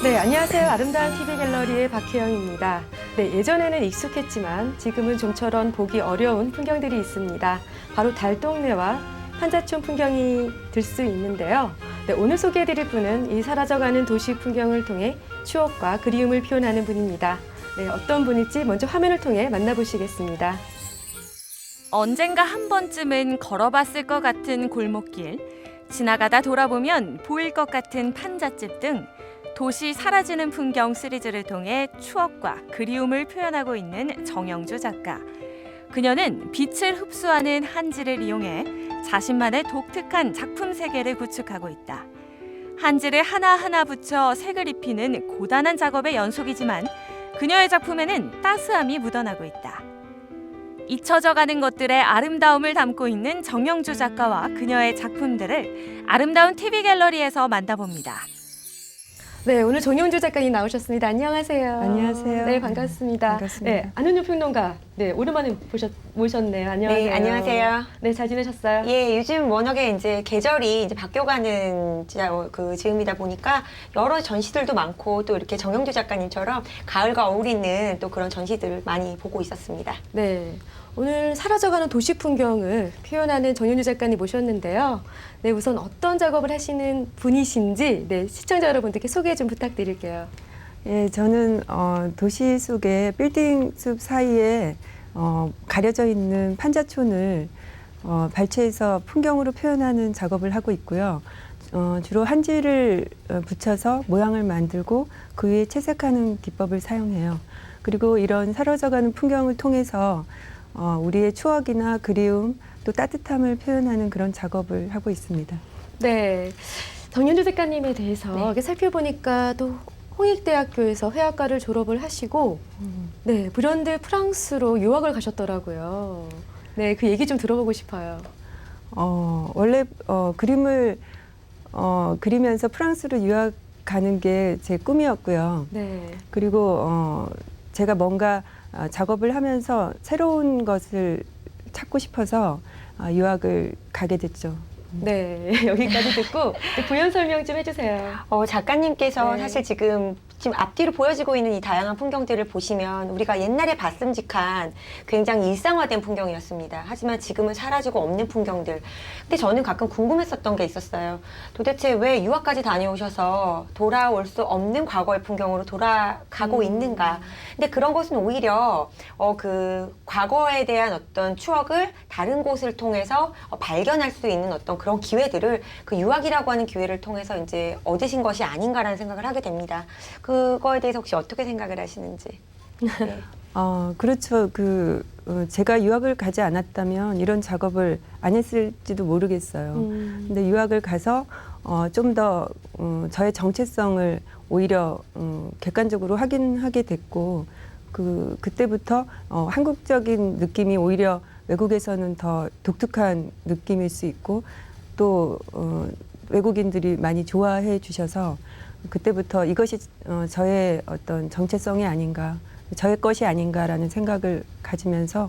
네, 안녕하세요. 아름다운 TV 갤러리의 박혜영입니다. 네, 예전에는 익숙했지만 지금은 좀처럼 보기 어려운 풍경들이 있습니다. 바로 달동네와 판자촌 풍경이 들 수 있는데요. 네, 오늘 소개해드릴 분은 이 사라져가는 도시 풍경을 통해 추억과 그리움을 표현하는 분입니다. 네, 어떤 분일지 먼저 화면을 통해 만나보시겠습니다. 언젠가 한 번쯤은 걸어봤을 것 같은 골목길, 지나가다 돌아보면 보일 것 같은 판잣집 등 도시 사라지는 풍경 시리즈를 통해 추억과 그리움을 표현하고 있는 정영주 작가. 그녀는 빛을 흡수하는 한지를 이용해 자신만의 독특한 작품 세계를 구축하고 있다. 한지를 하나하나 붙여 색을 입히는 고단한 작업의 연속이지만 그녀의 작품에는 따스함이 묻어나고 있다. 잊혀져가는 것들의 아름다움을 담고 있는 정영주 작가와 그녀의 작품들을 아름다운 TV 갤러리에서 만나봅니다. 네, 오늘 정영주 작가님 나오셨습니다. 안녕하세요. 안녕하세요. 네, 반갑습니다. 반갑습니다. 네, 안은유 평론가. 네, 오랜만에 모셨네요. 안녕하세요. 네, 안녕하세요. 네, 잘 지내셨어요? 예, 요즘 워낙에 이제 계절이 이제 바뀌어가는 그 즈음이다 보니까 여러 전시들도 많고 또 이렇게 정영주 작가님처럼 가을과 어울리는 또 그런 전시들을 많이 보고 있었습니다. 네, 오늘 사라져가는 도시 풍경을 표현하는 정영주 작가님 모셨는데요. 네, 우선 어떤 작업을 하시는 분이신지 네, 시청자 여러분들께 소개 좀 부탁드릴게요. 예, 저는 도시 속의 빌딩 숲 사이에 가려져 있는 판자촌을 발췌해서 풍경으로 표현하는 작업을 하고 있고요. 주로 한지를 붙여서 모양을 만들고 그 위에 채색하는 기법을 사용해요. 그리고 이런 사라져가는 풍경을 통해서 우리의 추억이나 그리움 또 따뜻함을 표현하는 그런 작업을 하고 있습니다. 네, 정영주 작가님에 대해서 네. 이렇게 살펴보니까 또 홍익대학교에서 회화과를 졸업을 하시고 네, 불현듯 프랑스로 유학을 가셨더라고요. 네, 그 얘기 좀 들어보고 싶어요. 원래 그림을 그리면서 프랑스로 유학 가는 게 제 꿈이었고요. 네. 그리고 제가 뭔가 작업을 하면서 새로운 것을 찾고 싶어서 유학을 가게 됐죠. 네, 여기까지 듣고 부연 설명 좀 해주세요. 작가님께서 네. 사실 지금 앞뒤로 보여지고 있는 이 다양한 풍경들을 보시면 우리가 옛날에 봤음직한 굉장히 일상화된 풍경이었습니다. 하지만 지금은 사라지고 없는 풍경들. 근데 저는 가끔 궁금했었던 게 있었어요. 도대체 왜 유학까지 다녀오셔서 돌아올 수 없는 과거의 풍경으로 돌아가고 있는가. 근데 그런 것은 오히려 그 과거에 대한 어떤 추억을 다른 곳을 통해서 발견할 수 있는 어떤 그런 기회들을 그 유학이라고 하는 기회를 통해서 이제 얻으신 것이 아닌가라는 생각을 하게 됩니다. 그거에 대해서 혹시 어떻게 생각을 하시는지. 네. 그렇죠. 제가 유학을 가지 않았다면 이런 작업을 안 했을지도 모르겠어요. 근데 유학을 가서 좀 더 저의 정체성을 오히려 객관적으로 확인하게 됐고 그때부터 한국적인 느낌이 오히려 외국에서는 더 독특한 느낌일 수 있고 또 외국인들이 많이 좋아해 주셔서 그때부터 이것이 저의 어떤 정체성이 아닌가, 저의 것이 아닌가라는 생각을 가지면서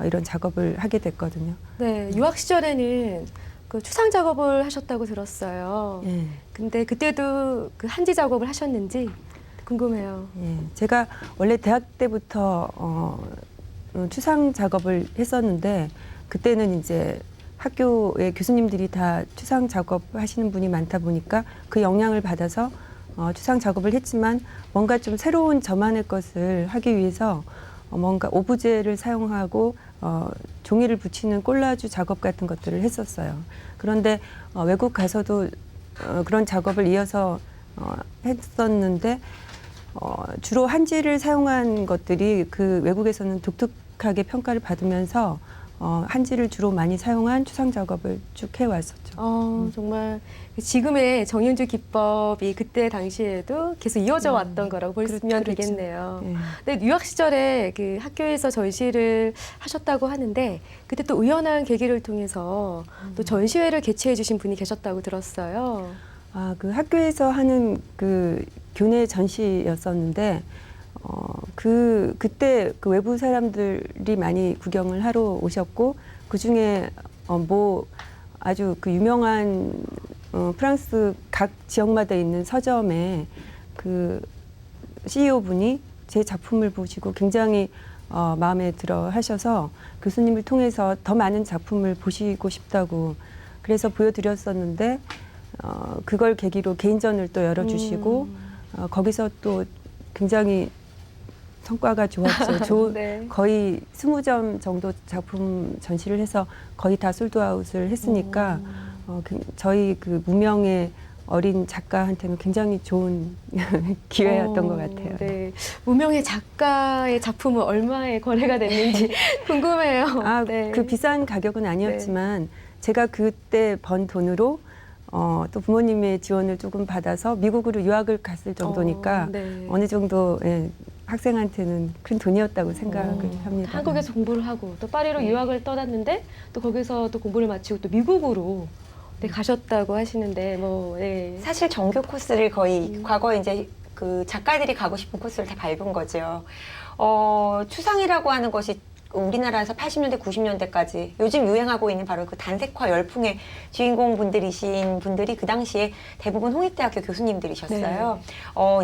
이런 작업을 하게 됐거든요. 네, 유학 시절에는 그 추상 작업을 하셨다고 들었어요. 예, 근데 그때도 그 한지 작업을 하셨는지 궁금해요. 예. 제가 원래 대학 때부터 추상 작업을 했었는데 그때는 이제 학교의 교수님들이 다 추상 작업 하시는 분이 많다 보니까 그 영향을 받아서 추상 작업을 했지만 뭔가 좀 새로운 저만의 것을 하기 위해서 뭔가 오브제를 사용하고 종이를 붙이는 콜라주 작업 같은 것들을 했었어요. 그런데 외국 가서도 그런 작업을 이어서 했었는데 주로 한지를 사용한 것들이 그 외국에서는 독특하게 평가를 받으면서 한지를 주로 많이 사용한 추상 작업을 쭉 해왔었죠. 정말 지금의 정영주 기법이 그때 당시에도 계속 이어져 왔던 거라고 보시면 그렇죠. 되겠네요. 예. 근데 유학 시절에 그 학교에서 전시를 하셨다고 하는데 그때 또 우연한 계기를 통해서 또 전시회를 개최해 주신 분이 계셨다고 들었어요. 그 학교에서 하는 그 교내 전시였었는데 그때 그 외부 사람들이 많이 구경을 하러 오셨고 그 중에 뭐 아주 그 유명한 프랑스 각 지역마다 있는 서점에 그 CEO 분이 제 작품을 보시고 굉장히 마음에 들어 하셔서 교수님을 통해서 더 많은 작품을 보시고 싶다고 그래서 보여드렸었는데 그걸 계기로 개인전을 또 열어주시고 거기서 또 굉장히 성과가 좋았죠. 네. 거의 20점 정도 작품 전시를 해서 거의 다 솔드아웃을 했으니까 저희 그 무명의 어린 작가한테는 굉장히 좋은 기회였던 것 같아요. 네. 무명의 작가의 작품은 얼마에 거래가 됐는지 궁금해요. 네. 그 비싼 가격은 아니었지만 제가 그때 번 돈으로 또 부모님의 지원을 조금 받아서 미국으로 유학을 갔을 정도니까 네. 어느 정도 학생한테는 큰 돈이었다고 생각을 합니다. 한국에서 공부를 하고 또 파리로 유학을 떠났는데 또 거기서 또 공부를 마치고 또 미국으로 가셨다고 하시는데 네. 사실 정규 코스를 거의 과거에 이제 그 작가들이 가고 싶은 코스를 다 밟은 거죠. 추상이라고 하는 것이 우리나라에서 80년대, 90년대까지 요즘 유행하고 있는 바로 그 단색화 열풍의 주인공 분들이신 분들이 그 당시에 대부분 홍익대학교 교수님들이셨어요.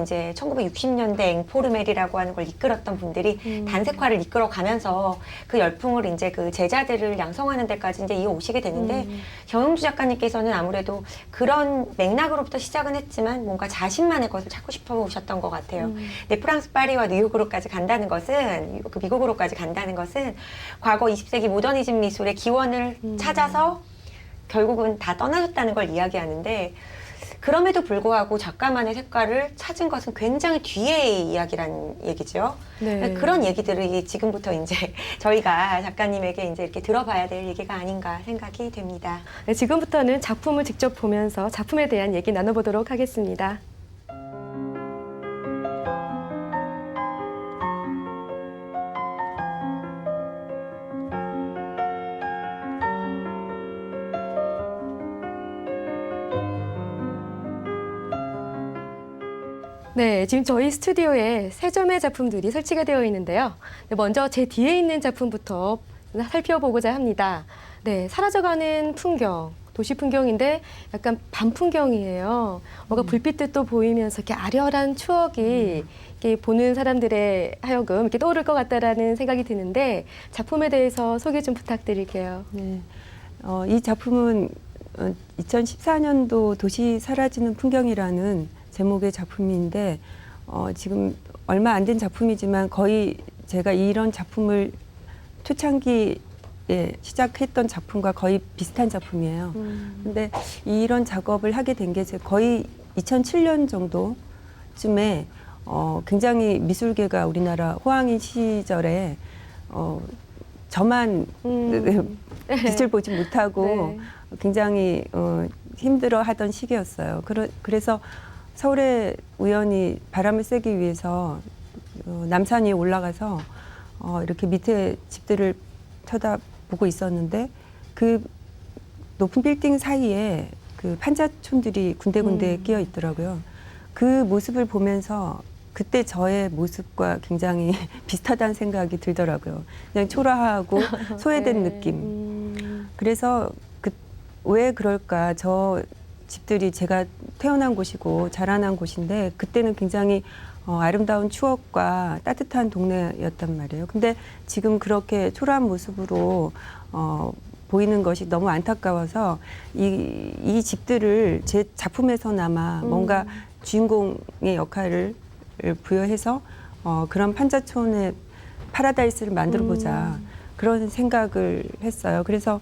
이제 1960년대 앵포르멜이라고 하는 걸 이끌었던 분들이 단색화를 이끌어가면서 그 열풍을 이제 그 제자들을 양성하는 데까지 이제 이어오시게 되는데 정영주 작가님께서는 아무래도 그런 맥락으로부터 시작은 했지만 뭔가 자신만의 것을 찾고 싶어 오셨던 것 같아요. 근데 프랑스 파리와 뉴욕으로까지 간다는 것은 그 미국으로까지 간다는 것은 과거 20세기 모더니즘 미술의 기원을 찾아서 결국은 다 떠나셨다는 걸 이야기하는데 그럼에도 불구하고 작가만의 색깔을 찾은 것은 굉장히 뒤의 이야기라는 얘기죠. 네. 그런 얘기들을 지금부터 이제 저희가 작가님에게 이제 이렇게 들어봐야 될 얘기가 아닌가 생각이 됩니다. 네, 지금부터는 작품을 직접 보면서 작품에 대한 얘기 나눠보도록 하겠습니다. 네, 지금 저희 스튜디오에 세 점의 작품들이 설치가 되어 있는데요. 네, 먼저 제 뒤에 있는 작품부터 살펴보고자 합니다. 네, 사라져가는 풍경, 도시 풍경인데 약간 밤 풍경이에요. 뭔가 불빛도 보이면서 이렇게 아련한 추억이 이렇게 보는 사람들의 하여금 이렇게 떠오를 것 같다라는 생각이 드는데 작품에 대해서 소개 좀 부탁드릴게요. 네, 이 작품은 2014년도 도시 사라지는 풍경이라는 제목의 작품인데 지금 얼마 안 된 작품이지만 거의 제가 이런 작품을 초창기에 시작했던 작품과 거의 비슷한 작품이에요. 근데 이런 작업을 하게 된 게 거의 2007년 정도쯤에 굉장히 미술계가 우리나라 호황인 시절에 저만 빛을 보지 못하고 네. 굉장히 힘들어하던 시기였어요. 그래서 서울에 우연히 바람을 쐬기 위해서 남산 위에 올라가서 이렇게 밑에 집들을 쳐다보고 있었는데 그 높은 빌딩 사이에 그 판자촌들이 군데군데 끼어 있더라고요. 그 모습을 보면서 그때 저의 모습과 굉장히 비슷하다는 생각이 들더라고요. 그냥 초라하고 소외된 네. 느낌. 그래서 왜 그럴까? 저 집들이 제가 태어난 곳이고 자라난 곳인데 그때는 굉장히 아름다운 추억과 따뜻한 동네였단 말이에요. 근데 지금 그렇게 초라한 모습으로 보이는 것이 너무 안타까워서 이 집들을 제 작품에서나마 뭔가 주인공의 역할을 부여해서 그런 판자촌의 파라다이스를 만들어보자 그런 생각을 했어요. 그래서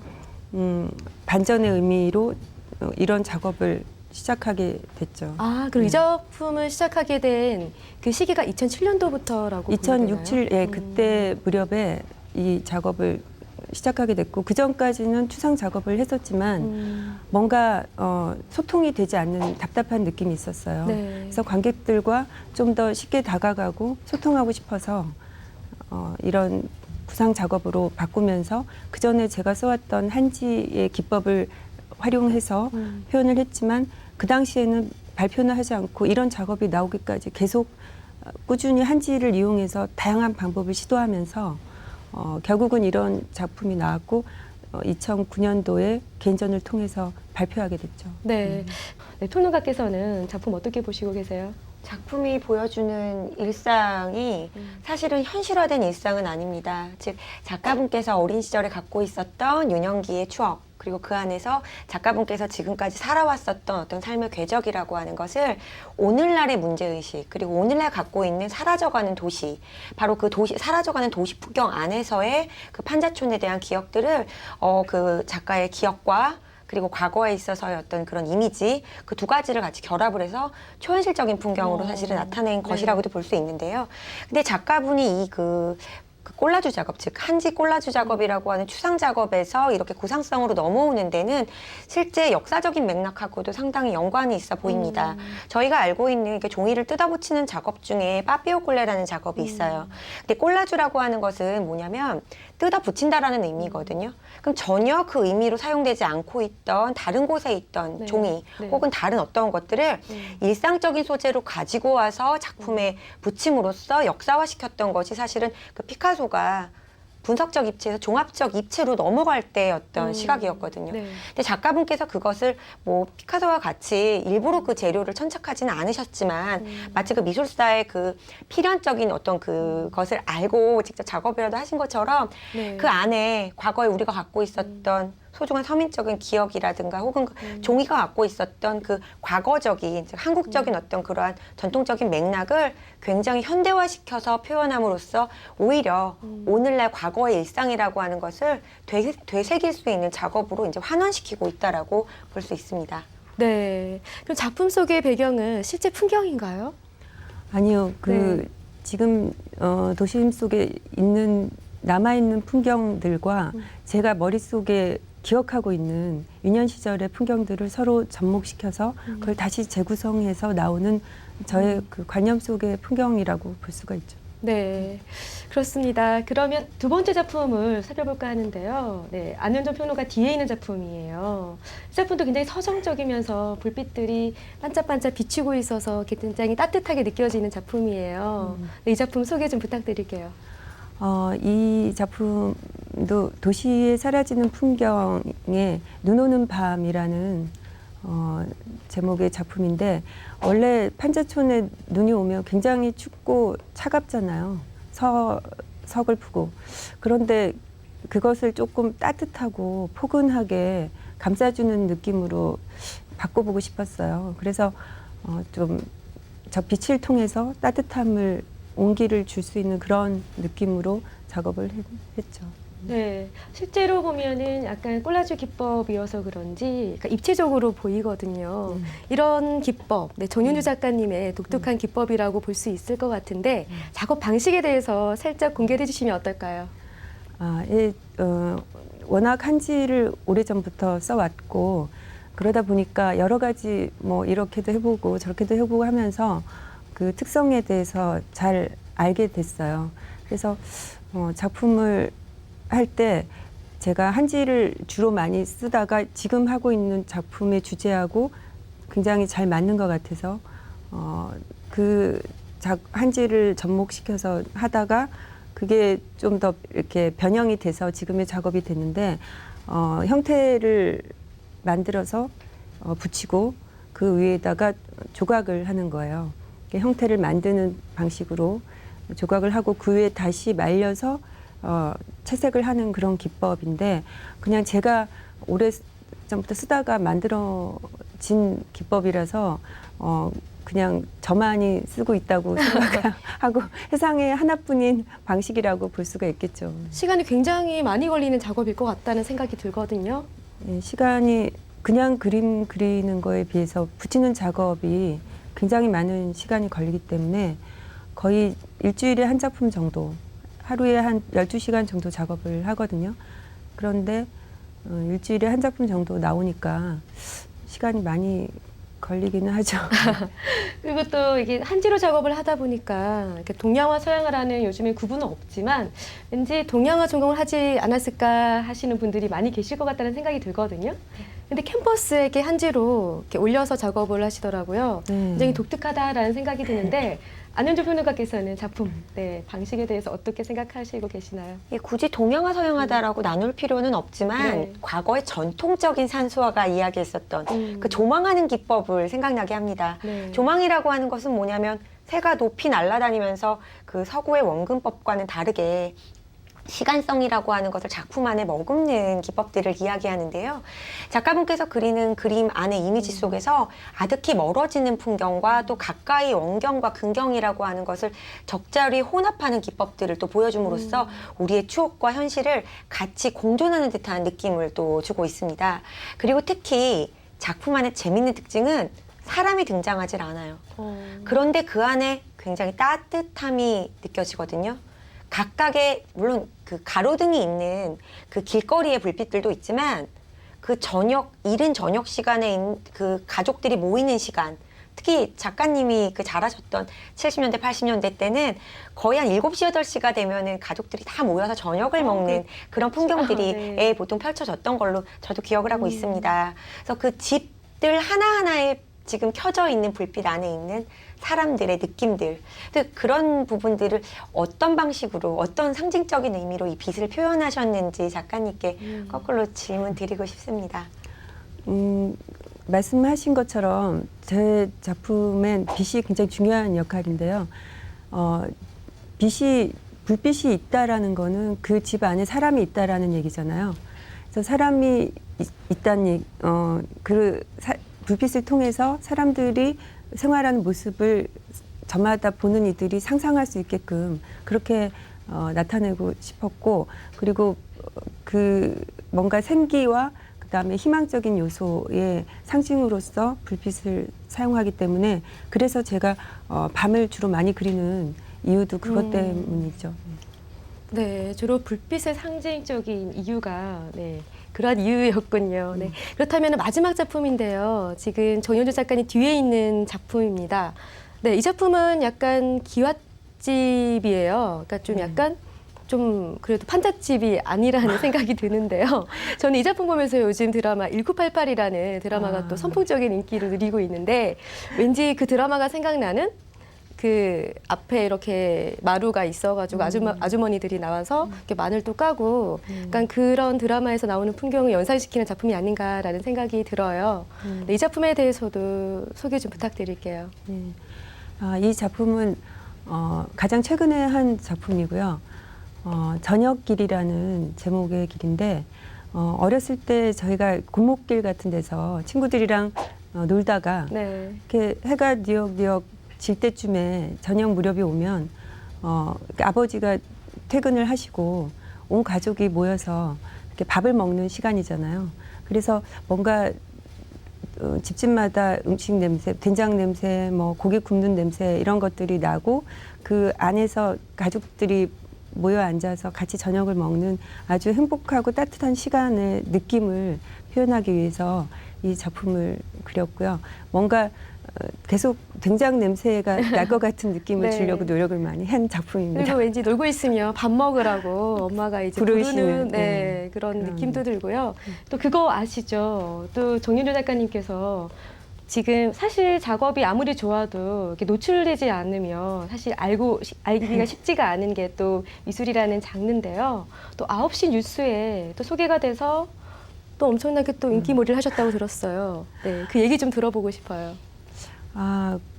반전의 의미로 이런 작업을 시작하게 됐죠. 아, 그럼 이 작품을 시작하게 된 그 시기가 2007년도부터라고 2006, 7, 그때 무렵에 이 작업을 시작하게 됐고 그 전까지는 추상 작업을 했었지만 뭔가 소통이 되지 않는 답답한 느낌이 있었어요. 네. 그래서 관객들과 좀 더 쉽게 다가가고 소통하고 싶어서 이런 구상 작업으로 바꾸면서 그 전에 제가 써왔던 한지의 기법을 활용해서 표현을 했지만 그 당시에는 발표는 하지 않고 이런 작업이 나오기까지 계속 꾸준히 한지를 이용해서 다양한 방법을 시도하면서 결국은 이런 작품이 나왔고 2009년도에 개인전을 통해서 발표하게 됐죠. 네. 네, 평론가께서는 작품 어떻게 보시고 계세요? 작품이 보여주는 일상이 사실은 현실화된 일상은 아닙니다. 즉 작가분께서 어린 시절에 갖고 있었던 유년기의 추억, 그리고 그 안에서 작가분께서 지금까지 살아왔었던 어떤 삶의 궤적이라고 하는 것을 오늘날의 문제의식, 그리고 오늘날 갖고 있는 사라져가는 도시, 바로 그 도시, 사라져가는 도시 풍경 안에서의 그 판자촌에 대한 기억들을 그 작가의 기억과 그리고 과거에 있어서의 어떤 그런 이미지, 그 두 가지를 같이 결합을 해서 초현실적인 풍경으로 사실은 나타낸 것이라고도 볼 수 있는데요. 근데 작가분이 이 그 콜라주 작업, 즉 한지 콜라주 작업이라고 하는 추상 작업에서 이렇게 구상성으로 넘어오는 데는 실제 역사적인 맥락하고도 상당히 연관이 있어 보입니다. 저희가 알고 있는 이렇게 종이를 뜯어붙이는 작업 중에 빠삐오콜레라는 작업이 있어요. 근데 콜라주라고 하는 것은 뭐냐면 뜯어붙인다라는 의미거든요. 그럼 전혀 그 의미로 사용되지 않고 있던 다른 곳에 있던 네. 종이 네. 혹은 다른 어떤 것들을 일상적인 소재로 가지고 와서 작품에 붙임으로써 역사화시켰던 것이 사실은 그 피카소가 분석적 입체에서 종합적 입체로 넘어갈 때의 어떤 시각이었거든요. 네. 근데 작가분께서 그것을 뭐 피카소와 같이 일부러 그 재료를 천착하지는 않으셨지만 마치 그 미술사의 그 필연적인 어떤 그것을 알고 직접 작업이라도 하신 것처럼 네. 그 안에 과거에 우리가 갖고 있었던 소중한 서민적인 기억이라든가 혹은 그 종이가 갖고 있었던 그 과거적인, 즉 한국적인 어떤 그러한 전통적인 맥락을 굉장히 현대화시켜서 표현함으로써 오히려 오늘날 과거의 일상이라고 하는 것을 되새길 수 있는 작업으로 이제 환원시키고 있다라고 볼 수 있습니다. 네. 그럼 작품 속의 배경은 실제 풍경인가요? 아니요, 네. 지금 도심 속에 있는 남아있는 풍경들과 제가 머릿속에 기억하고 있는 유년 시절의 풍경들을 서로 접목시켜서 그걸 다시 재구성해서 나오는 저의 그 관념 속의 풍경이라고 볼 수가 있죠. 네, 그렇습니다. 그러면 두 번째 작품을 살펴볼까 하는데요. 네, 안윤정 평론가 뒤에 있는 작품이에요. 이 작품도 굉장히 서정적이면서 불빛들이 반짝반짝 비추고 있어서 굉장히 따뜻하게 느껴지는 작품이에요. 네, 이 작품 소개 좀 부탁드릴게요. 이 작품도 도시에 사라지는 풍경에 눈 오는 밤이라는 제목의 작품인데, 원래 판자촌에 눈이 오면 굉장히 춥고 차갑잖아요. 서글프고. 그런데 그것을 조금 따뜻하고 포근하게 감싸주는 느낌으로 바꿔보고 싶었어요. 그래서 좀 저 빛을 통해서 따뜻함을, 온기를 줄 수 있는 그런 느낌으로 작업을 했죠. 네, 실제로 보면은 약간 콜라주 기법이어서 그런지 그러니까 입체적으로 보이거든요. 이런 기법, 네, 정윤주 작가님의 독특한 기법이라고 볼 수 있을 것 같은데 작업 방식에 대해서 살짝 공개해 주시면 어떨까요? 워낙 한지를 오래전부터 써왔고, 그러다 보니까 여러 가지 뭐 이렇게도 해보고 저렇게도 해보고 하면서 그 특성에 대해서 잘 알게 됐어요. 그래서 작품을 할 때 제가 한지를 주로 많이 쓰다가 지금 하고 있는 작품의 주제하고 굉장히 잘 맞는 것 같아서 한지를 접목시켜서 하다가 그게 좀 더 이렇게 변형이 돼서 지금의 작업이 됐는데, 형태를 만들어서 붙이고 그 위에다가 조각을 하는 거예요. 형태를 만드는 방식으로 조각을 하고 그 위에 다시 말려서 채색을 하는 그런 기법인데, 그냥 제가 오래전부터 쓰다가 만들어진 기법이라서 그냥 저만이 쓰고 있다고 생각하고 세상에 하나뿐인 방식이라고 볼 수가 있겠죠. 시간이 굉장히 많이 걸리는 작업일 것 같다는 생각이 들거든요. 네, 시간이 그냥 그림 그리는 거에 비해서 붙이는 작업이 굉장히 많은 시간이 걸리기 때문에 거의 일주일에 한 작품 정도, 하루에 한 12시간 정도 작업을 하거든요. 그런데 일주일에 한 작품 정도 나오니까 시간이 많이 걸리기는 하죠. 그리고 또 이게 한지로 작업을 하다 보니까 이렇게 동양화, 서양화라는 요즘에 구분은 없지만 왠지 동양화 전공을 하지 않았을까 하시는 분들이 많이 계실 것 같다는 생각이 들거든요. 근데 캔버스에게 한지로 이렇게 올려서 작업을 하시더라고요. 굉장히 독특하다라는 생각이 드는데 안현주 평론가께서는 작품 방식에 대해서 어떻게 생각하시고 계시나요? 이게 굳이 동양화 서양화다라고 나눌 필요는 없지만 네. 과거의 전통적인 산수화가 이야기했었던 그 조망하는 기법을 생각나게 합니다. 네. 조망이라고 하는 것은 뭐냐면 새가 높이 날아다니면서 그 서구의 원근법과는 다르게 시간성이라고 하는 것을 작품 안에 머금는 기법들을 이야기하는데요. 작가분께서 그리는 그림 안의 이미지 속에서 아득히 멀어지는 풍경과 또 가까이 원경과 근경이라고 하는 것을 적절히 혼합하는 기법들을 또 보여줌으로써 우리의 추억과 현실을 같이 공존하는 듯한 느낌을 또 주고 있습니다. 그리고 특히 작품 안의 재밌는 특징은 사람이 등장하질 않아요. 그런데 그 안에 굉장히 따뜻함이 느껴지거든요. 각각의 물론 그 가로등이 있는 그 길거리의 불빛들도 있지만 그 저녁 이른 저녁 시간에 그 가족들이 모이는 시간, 특히 작가님이 그 잘하셨던 70년대 80년대 때는 거의 한 7시 8시가 되면은 가족들이 다 모여서 저녁을 먹는 그런 풍경들이 보통 펼쳐졌던 걸로 저도 기억을 하고 있습니다. 그래서 그 집들 하나하나에 지금 켜져 있는 불빛 안에 있는 사람들의 느낌들, 그런 부분들을 어떤 방식으로 어떤 상징적인 의미로 이 빛을 표현하셨는지 작가님께 거꾸로 질문 드리고 싶습니다. 말씀하신 것처럼 제 작품엔 빛이 굉장히 중요한 역할인데요. 불빛이 있다라는 거는 그 집 안에 사람이 있다라는 얘기잖아요. 그래서 사람이 있다는 불빛을 통해서 사람들이 생활하는 모습을 저마다 보는 이들이 상상할 수 있게끔 그렇게 나타내고 싶었고, 그리고 그 뭔가 생기와 그다음에 희망적인 요소의 상징으로서 불빛을 사용하기 때문에 그래서 제가 밤을 주로 많이 그리는 이유도 그것 때문이죠. 네, 주로 불빛의 상징적인 이유가 그런 이유였군요. 그렇다면 마지막 작품인데요. 지금 정현주 작가님 뒤에 있는 작품입니다. 이 작품은 약간 기와집이에요. 그러니까 좀 약간 좀 그래도 판잣집이 아니라는 생각이 드는데요. 저는 이 작품 보면서 요즘 드라마 1988이라는 드라마가 또 선풍적인 인기를 누리고 있는데 왠지 그 드라마가 생각나는 그 앞에 이렇게 마루가 있어가지고 아주머니들이 나와서 이렇게 마늘도 까고 약간 그런 드라마에서 나오는 풍경을 연상시키는 작품이 아닌가라는 생각이 들어요. 이 작품에 대해서도 소개 좀 부탁드릴게요. 이 작품은 가장 최근에 한 작품이고요. 저녁길이라는 제목의 길인데 어렸을 때 저희가 골목길 같은 데서 친구들이랑 놀다가 이렇게 해가 뉘역뉘역 질 때쯤에 저녁 무렵이 오면 아버지가 퇴근을 하시고 온 가족이 모여서 이렇게 밥을 먹는 시간이잖아요. 그래서 뭔가 집집마다 음식 냄새, 된장 냄새, 뭐 고기 굽는 냄새 이런 것들이 나고 그 안에서 가족들이 모여 앉아서 같이 저녁을 먹는 아주 행복하고 따뜻한 시간의 느낌을 표현하기 위해서 이 작품을 그렸고요. 뭔가 계속 된장 냄새가 날 것 같은 느낌을 주려고 노력을 많이 한 작품입니다. 그리고 왠지 놀고 있으면 밥 먹으라고 엄마가 이제 부르는 그런 느낌도 들고요. 또 그거 아시죠? 또 정윤주 작가님께서 지금 사실 작업이 아무리 좋아도 이렇게 노출되지 않으면 사실 알기가 쉽지가 않은 게 또 미술이라는 장르인데요. 또 9시 뉴스에 또 소개가 돼서 또 엄청나게 또 인기몰이를 하셨다고 들었어요. 그 얘기 좀 들어보고 싶어요.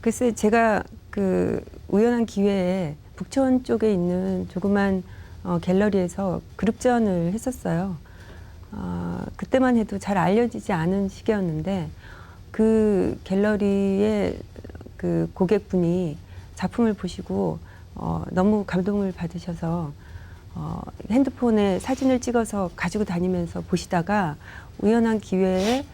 글쎄 제가 그 우연한 기회에 북촌 쪽에 있는 조그만 갤러리에서 그룹전을 했었어요. 그때만 해도 잘 알려지지 않은 시기였는데 그 갤러리의 그 고객분이 작품을 보시고 너무 감동을 받으셔서 핸드폰에 사진을 찍어서 가지고 다니면서 보시다가 우연한 기회에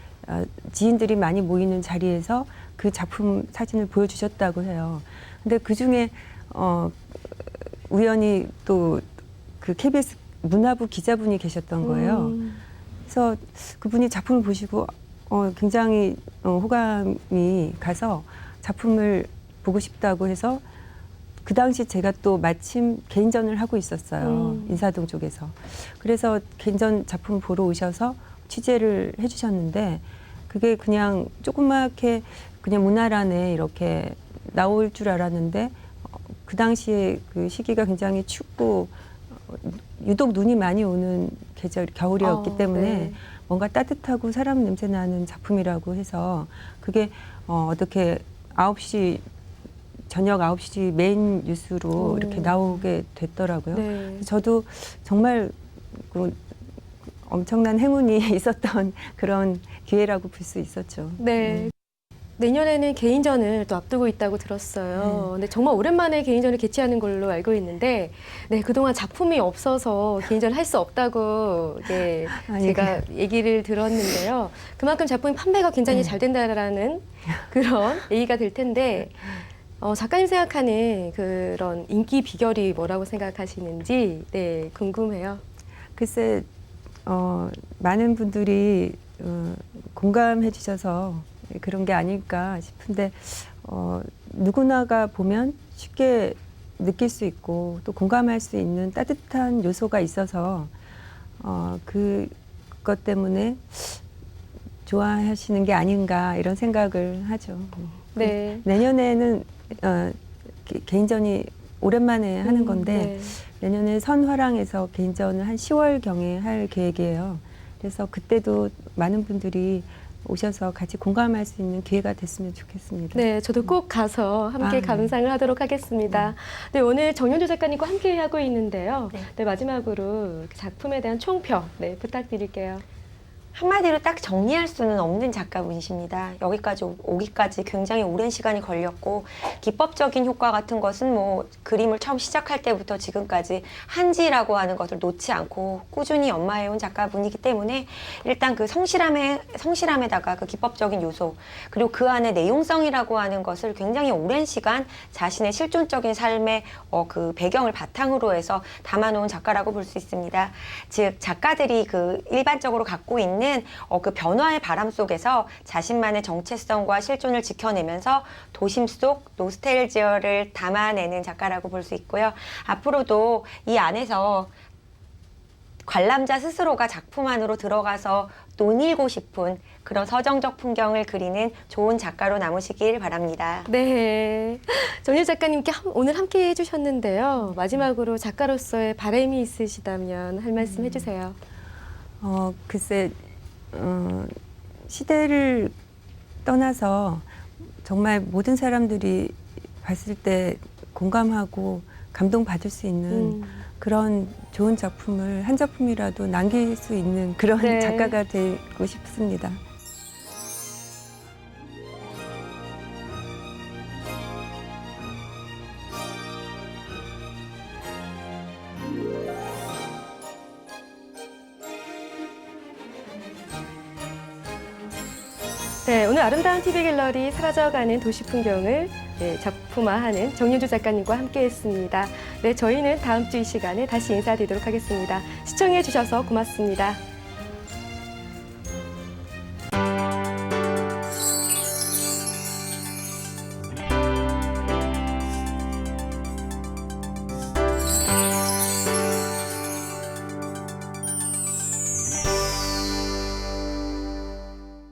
지인들이 많이 모이는 자리에서 그 작품 사진을 보여주셨다고 해요. 근데 그 중에 우연히 또 그 KBS 문화부 기자분이 계셨던 거예요. 그래서 그분이 작품을 보시고 굉장히 호감이 가서 작품을 보고 싶다고 해서 그 당시 제가 또 마침 개인전을 하고 있었어요. 인사동 쪽에서. 그래서 개인전 작품 보러 오셔서 취재를 해주셨는데 그게 그냥 조그맣게 그냥 문화 안에 이렇게 나올 줄 알았는데 그 당시에 그 시기가 굉장히 춥고 유독 눈이 많이 오는 계절 겨울이었기 때문에 네. 뭔가 따뜻하고 사람 냄새 나는 작품이라고 해서 그게 어떻게 9시 저녁 9시 메인 뉴스로 이렇게 나오게 됐더라고요. 네. 저도 정말 그 엄청난 행운이 있었던 그런 기회라고 볼 수 있었죠. 네. 내년에는 개인전을 또 앞두고 있다고 들었어요. 근데 정말 오랜만에 개인전을 개최하는 걸로 알고 있는데, 네, 그동안 작품이 없어서 개인전을 할 수 없다고 네, 아니, 제가 얘기를 들었는데요. 그만큼 작품 판매가 굉장히 잘 된다라는 그런 얘기가 될 텐데, 작가님 생각하는 그런 인기 비결이 뭐라고 생각하시는지 네, 궁금해요. 글쎄 많은 분들이 공감해 주셔서 그런 게 아닐까 싶은데 누구나가 보면 쉽게 느낄 수 있고 또 공감할 수 있는 따뜻한 요소가 있어서 그것 때문에 좋아하시는 게 아닌가 이런 생각을 하죠. 네. 내년에는 개인전이 오랜만에 하는 건데 네. 내년에 선화랑에서 개인전을 한 10월경에 할 계획이에요. 그래서 그때도 많은 분들이 오셔서 같이 공감할 수 있는 기회가 됐으면 좋겠습니다. 네, 저도 꼭 가서 함께 네. 감상을 하도록 하겠습니다. 네, 오늘 정윤주 작가님과 함께 하고 있는데요. 네. 네, 마지막으로 작품에 대한 총평 네, 부탁드릴게요. 한마디로 딱 정리할 수는 없는 작가분이십니다. 여기까지 오기까지 굉장히 오랜 시간이 걸렸고 기법적인 효과 같은 것은 뭐 그림을 처음 시작할 때부터 지금까지 한지라고 하는 것을 놓지 않고 꾸준히 연마해온 작가분이기 때문에 일단 그 성실함에다가 그 기법적인 요소 그리고 그 안에 내용성이라고 하는 것을 굉장히 오랜 시간 자신의 실존적인 삶의 그 배경을 바탕으로 해서 담아놓은 작가라고 볼 수 있습니다. 즉 작가들이 그 일반적으로 갖고 있는 그 변화의 바람 속에서 자신만의 정체성과 실존을 지켜내면서 도심 속 노스텔지어를 담아내는 작가라고 볼 수 있고요. 앞으로도 이 안에서 관람자 스스로가 작품 안으로 들어가서 논일고 싶은 그런 서정적 풍경을 그리는 좋은 작가로 남으시길 바랍니다. 네, 정윤주 작가님께 오늘 함께 해주셨는데요. 마지막으로 작가로서의 바람이 있으시다면 할 말씀 해주세요. 글쎄 시대를 떠나서 정말 모든 사람들이 봤을 때 공감하고 감동받을 수 있는 그런 좋은 작품을 한 작품이라도 남길 수 있는 그런 네. 작가가 되고 싶습니다. 네, 오늘 아름다운 TV 갤러리 사라져가는 도시 풍경을 네, 작품화하는 정윤주 작가님과 함께했습니다. 네, 저희는 다음 주 이 시간에 다시 인사드리도록 하겠습니다. 시청해 주셔서 고맙습니다.